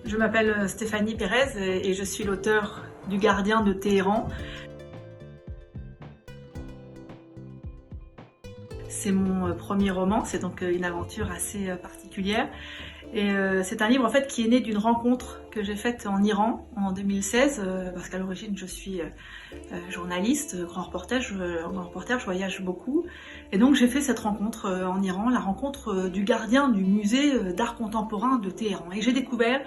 Je m'appelle Stéphanie Pérez et je suis l'auteure du Gardien de Téhéran. C'est mon premier roman, c'est donc une aventure assez particulière. Et c'est un livre en fait qui est né d'une rencontre que j'ai faite en Iran en 2016, parce qu'à l'origine je suis journaliste, grand reporter, je voyage beaucoup. Et donc j'ai fait cette rencontre en Iran, la rencontre du gardien du musée d'art contemporain de Téhéran. Et j'ai découvert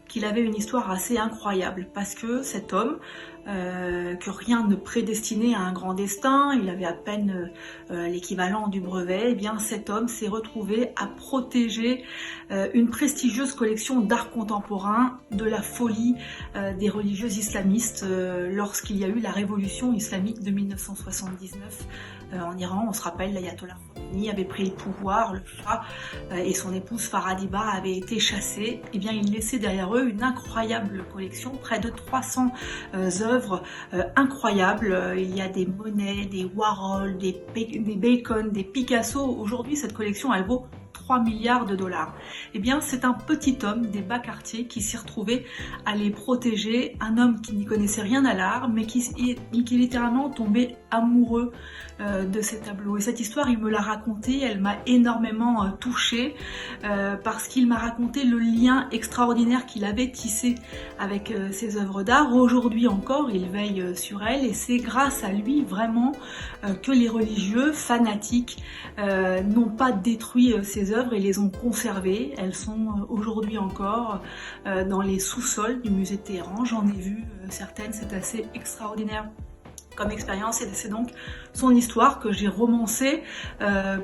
qu'il avait une histoire assez incroyable, parce que cet homme, que rien ne prédestinait à un grand destin, il avait à peine l'équivalent du brevet, et bien cet homme s'est retrouvé à protéger une prestigieuse collection d'art contemporain de la folie des religieux islamistes lorsqu'il y a eu la révolution islamique de 1979 en Iran. On se rappelle, l'ayatollah Khomeini avait pris le pouvoir, le Shah et son épouse Farhadiba avaient été chassés. Et bien il laissait derrière eux une incroyable collection, près de 300 œuvres incroyables. Il y a des Monet, des Warhol, des Bacon, des Picasso. Aujourd'hui, cette collection, elle vaut 3 milliards de dollars. Eh bien, c'est un petit homme des bas quartiers qui s'est retrouvé à les protéger, un homme qui n'y connaissait rien à l'art, mais qui est littéralement tombé amoureux de ces tableaux. Et cette histoire, il me l'a racontée, elle m'a énormément touchée, parce qu'il m'a raconté le lien extraordinaire qu'il avait tissé avec ces œuvres d'art. Aujourd'hui encore, il veille sur elles, et c'est grâce à lui vraiment que les religieux fanatiques n'ont pas détruit ces œuvres et les ont conservées. Elles sont aujourd'hui encore dans les sous-sols du musée de Téhéran. J'en ai vu certaines, c'est assez extraordinaire comme expérience, et c'est donc son histoire que j'ai romancée.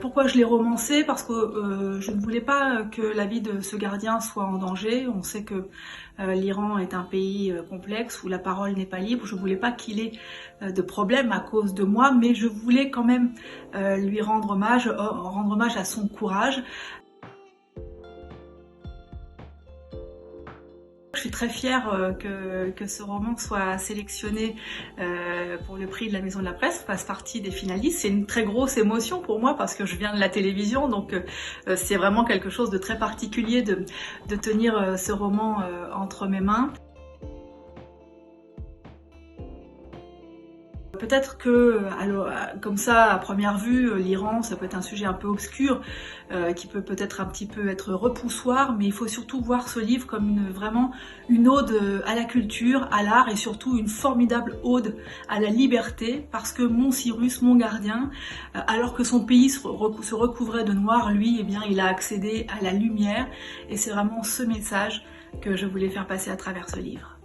Pourquoi je l'ai romancée? Parce que je ne voulais pas que la vie de ce gardien soit en danger. On sait que l'Iran est un pays complexe où la parole n'est pas libre. Je ne voulais pas qu'il ait de problème à cause de moi, mais je voulais quand même lui rendre hommage à son courage. Je suis très fière que ce roman soit sélectionné pour le prix de la Maison de la Presse, fasse partie des finalistes. C'est une très grosse émotion pour moi parce que je viens de la télévision, donc c'est vraiment quelque chose de très particulier de tenir ce roman entre mes mains. Peut-être que, alors, comme ça, à première vue, l'Iran, ça peut être un sujet un peu obscur, qui peut peut-être un petit peu être repoussoir, mais il faut surtout voir ce livre comme vraiment une ode à la culture, à l'art, et surtout une formidable ode à la liberté, parce que mon Cyrus, mon gardien, alors que son pays se recouvrait de noir, lui, eh bien, il a accédé à la lumière, et c'est vraiment ce message que je voulais faire passer à travers ce livre.